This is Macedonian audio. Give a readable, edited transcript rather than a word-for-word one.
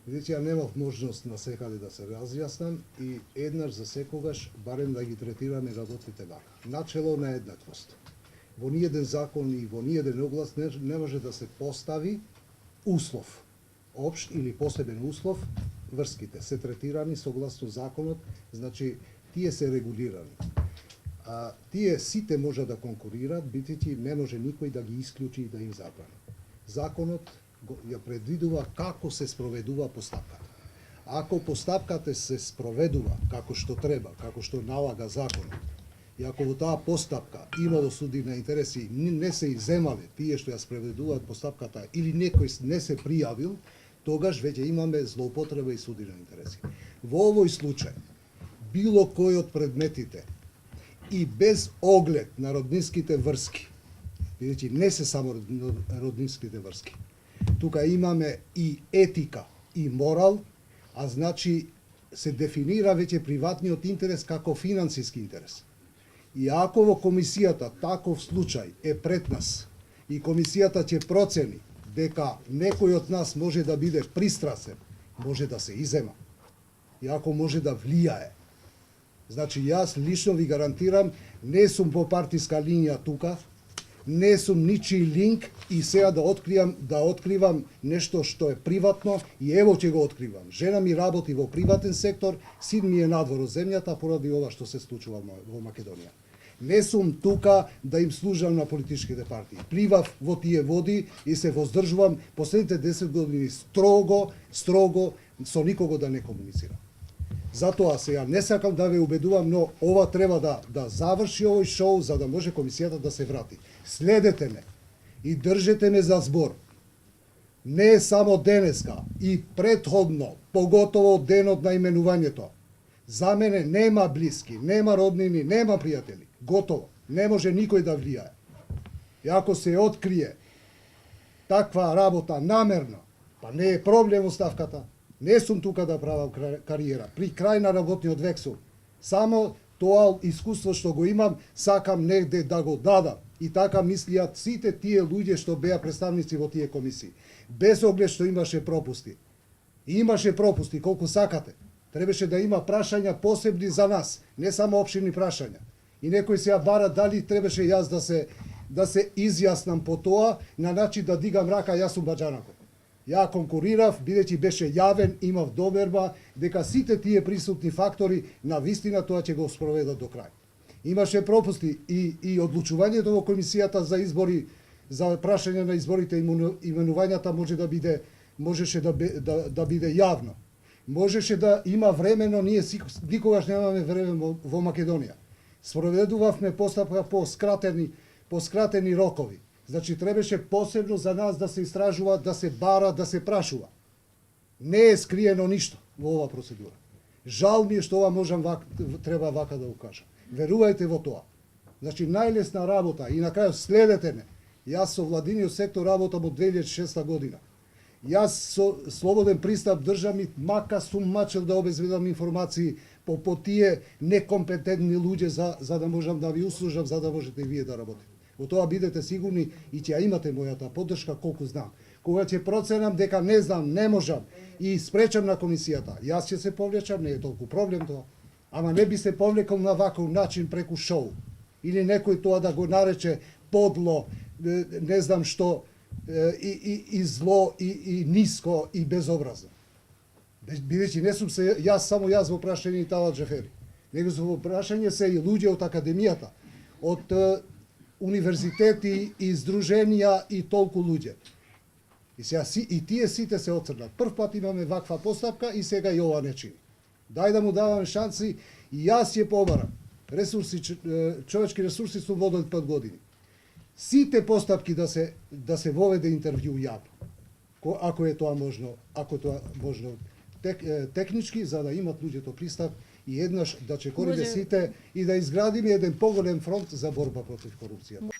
Видите, ја немав можност на секаде да се разјаснам и еднаш за секогаш барем да ги третираме работните вака. Начело на еднаквост. Во ниеден закон и во ниеден оглас не може да се постави услов, општ или посебен услов, врските се третирани согласно законот, значи тие се регулирани. Тие сите може да конкурираат, бидејќи не може никој да ги исклучи и да им забрани. Законот ја предвидува како се спроведува постапката. Ако постапката се спроведува како што треба, како што налага законот, и ако во таа постапка имало судивни интереси, не се иземале тие што ја спроведуваат постапката или некој не се пријавил, тогаш веќе имаме злоупотреба и судивни интереси. Во овој случај, било кој од предметите и без оглед на роднинските врски, бидејќи не се само роднинските врски, тука имаме и етика и морал, а значи се дефинира веќе приватниот интерес како финансиски интерес. И ако во комисијата таков случај е пред нас и комисијата ќе процени дека некој од нас може да биде пристрасен, може да се изема. И ако може да влијае. Значи јас лично ви гарантирам, не сум по партиска линија тука, не сум ничи линк и сега да откривам нешто што е приватно и ево ќе го откривам. Жена ми работи во приватен сектор, син ми е надвор од земјата поради ова што се случува во Македонија. Не сум тука да им служам на политичките партии. Пливав во тие води и се воздржувам последните 10 години строго со никого да не комуницирам. Затоа сега не сакам да ве убедувам, но ова треба да заврши овој шоу за да може комисијата да се врати. Следете ме и држете ме за збор. Не само денеска и претходно, поготово денот на именувањето. За мене нема блиски, нема роднини, нема пријатели. Готово. Не може никој да влијае. И ако се открие таква работа намерно, па не е проблем оставката. Не сум тука да правам кариера. При крај на работниот век сум. Само тоа искуство што го имам, сакам негде да го дадам. И така мислиат сите тие луѓе што беа представници во тие комисии. Без оглед што имаше пропусти. И имаше пропусти колку сакате. Требаше да има прашања посебни за нас, не само општини прашања. И некој се ја бара дали требаше јас да се изјаснам по тоа на начин да дигам рака, јас сум Баџанаков. Ја конкурирав, бидејќи беше јавен, имав доверба дека сите тие присутни фактори на вистина тоа ќе го спроведат до крај. Имаше пропусти и одлучувањето во комисијата за избори, за прашање на изборите, именувањата можеше да биде јавно. Можеше да има времено, ние никогаш немаме време во Македонија. Спроведувавме постапка по скратени рокови. Значи требаше посебно за нас да се истражува, да се бара, да се прашува. Не е скриено ништо во оваа процедура. Жал ми е што ова треба вака да го кажам. Верувајте во тоа. Значи најлесна работа и на крај следете ме. Јас со владиниот сектор работам од 2006 година. Јас со слободен пристап држам и мака сум мачел да обезбедам информации по тие некомпетентни луѓе за да можам да ви услужам, за да можете и вие да работите. Во тоа бидете сигурни и ќе ја имате мојата поддршка колку знам. Кога ќе проценам дека не знам, не можам и спречам на комисијата, јас ќе се повлечам, не е толку проблем тоа. Ама не би се повлекал на ваков начин преку шоу. Или некој тоа да го нарече подло, не знам што, и зло, и ниско, и безобразно. Бидејќи не сум се само јас во прашање и Талат Джефери. Него во прашање се и луѓе од академијата, од универзитети и здруженија и толку луѓе. И сега и тие сите се оцрнат. Прв пат имаме ваква постапка и сега и ова не чини. Дај да му даваме шанси и јас ја побарам. Човечки ресурси сум водел 5 години. Сите постапки да се воведе интервју јавно. Ако е тоа можно, технички, за да имат луѓето пристап и еднаш да чекориме сите и да изградиме еден поголем фронт за борба против корупцијата.